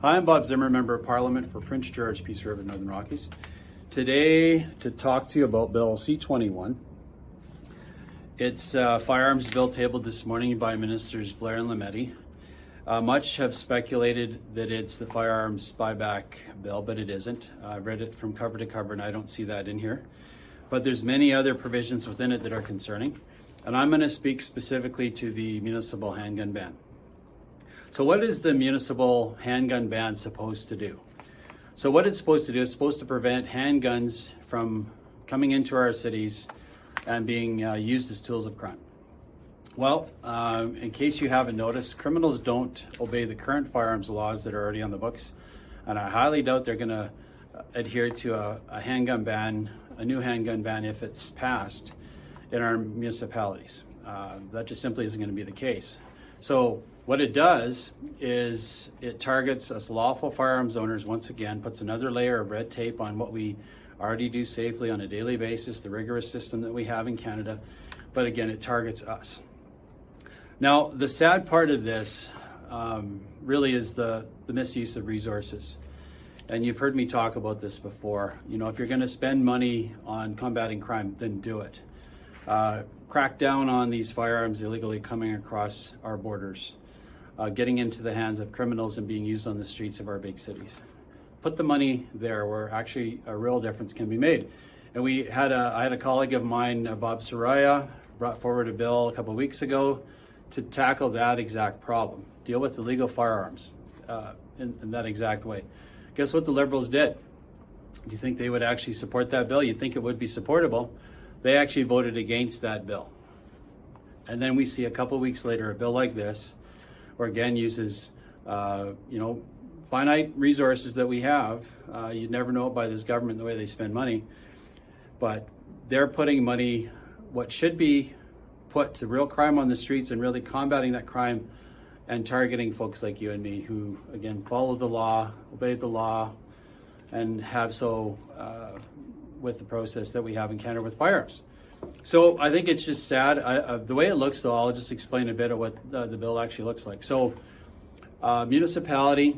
Hi, I'm Bob Zimmer, Member of Parliament for Prince George, Peace River, Northern Rockies. Today, to talk to you about Bill C-21. It's a firearms bill tabled this morning by Ministers Blair and Lametti. Much have speculated that it's the firearms buyback bill, but it isn't. I've read it from cover to cover and I don't see that in here. But there's many other provisions within it that are concerning. And I'm going to speak specifically to the municipal handgun ban. So what is the municipal handgun ban supposed to do? So what it's supposed to do is supposed to prevent handguns from coming into our cities and being used as tools of crime. Well, in case you haven't noticed, criminals don't obey the current firearms laws that are already on the books, and I highly doubt they're going to adhere to a handgun ban, a new handgun ban, if it's passed in our municipalities. That just simply isn't going to be the case. So what it does is it targets us lawful firearms owners once again, puts another layer of red tape on what we already do safely on a daily basis, the rigorous system that we have in Canada, but again, it targets us. Now, the sad part of this really is the misuse of resources. And you've heard me talk about this before. You know, if you're going to spend money on combating crime, then do it. Crack down on these firearms illegally coming across our borders, getting into the hands of criminals and being used on the streets of our big cities. Put the money there where actually a real difference can be made. And I had a colleague of mine, Bob Soraya, brought forward a bill a couple of weeks ago to tackle that exact problem, deal with illegal firearms in that exact way. Guess what the Liberals did? Do you think they would actually support that bill? You'd think it would be supportable. They actually voted against that bill. And then we see a couple of weeks later a bill like this, or again uses, finite resources that we have. You'd never know it by this government the way they spend money, but they're putting money, what should be put to real crime on the streets and really combating that crime and targeting folks like you and me who, again, follow the law, obey the law, and have so with the process that we have in Canada with firearms. So I think it's just sad. The way it looks, though, I'll just explain a bit of what the bill actually looks like. So municipality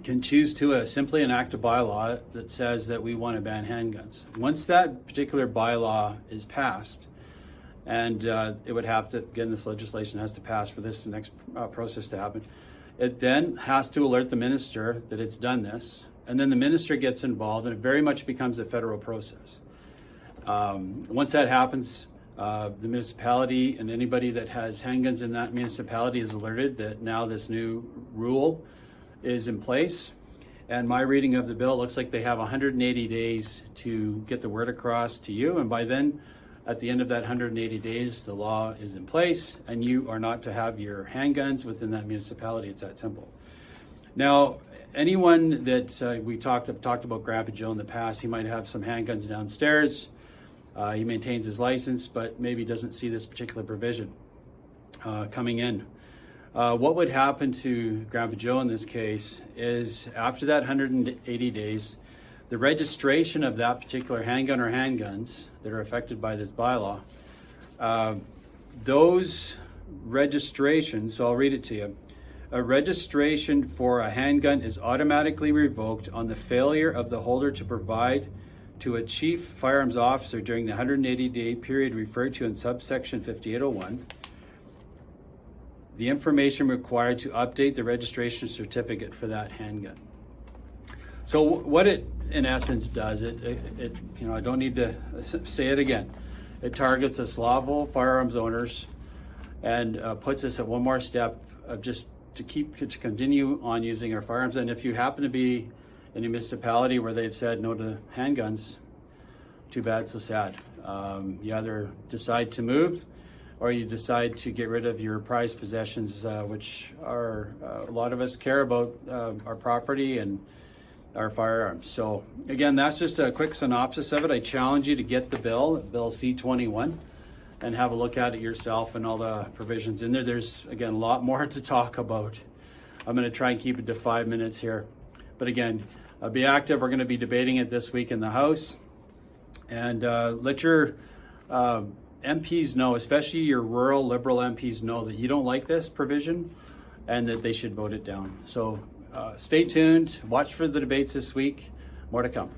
can choose to simply enact a bylaw that says that we want to ban handguns. Once that particular bylaw is passed, and it would have to, again, this legislation has to pass for this next process to happen, it then has to alert the minister that it's done this, and then the minister gets involved, and it very much becomes a federal process. Once that happens, the municipality and anybody that has handguns in that municipality is alerted that now this new rule is in place. And my reading of the bill, it looks like they have 180 days to get the word across to you. And by then, at the end of that 180 days, the law is in place and you are not to have your handguns within that municipality. It's that simple. Now, anyone that we talked about Grandpa Joe in the past, he might have some handguns downstairs. He maintains his license, but maybe doesn't see this particular provision coming in. What would happen to Grandpa Joe in this case is after that 180 days, the registration of that particular handgun or handguns that are affected by this bylaw, those registrations, so I'll read it to you. A registration for a handgun is automatically revoked on the failure of the holder to provide to a chief firearms officer during the 180-day period referred to in subsection 5801 the information required to update the registration certificate for that handgun. So what it in essence does, it I don't need to say it again. It targets us lawful firearms owners and puts us at one more step of just to continue on using our firearms. And if you happen to be in a municipality where they've said no to handguns, too bad, so sad. You either decide to move or you decide to get rid of your prized possessions, which are a lot of us care about our property and our firearms. So again, that's just a quick synopsis of it. I challenge you to get the bill C-21, and have a look at it yourself and all the provisions in there. There's, again, a lot more to talk about. I'm going to try and keep it to 5 minutes here. But again, be active. We're going to be debating it this week in the House. And let your MPs know, especially your rural Liberal MPs know that you don't like this provision and that they should vote it down. So stay tuned. Watch for the debates this week. More to come.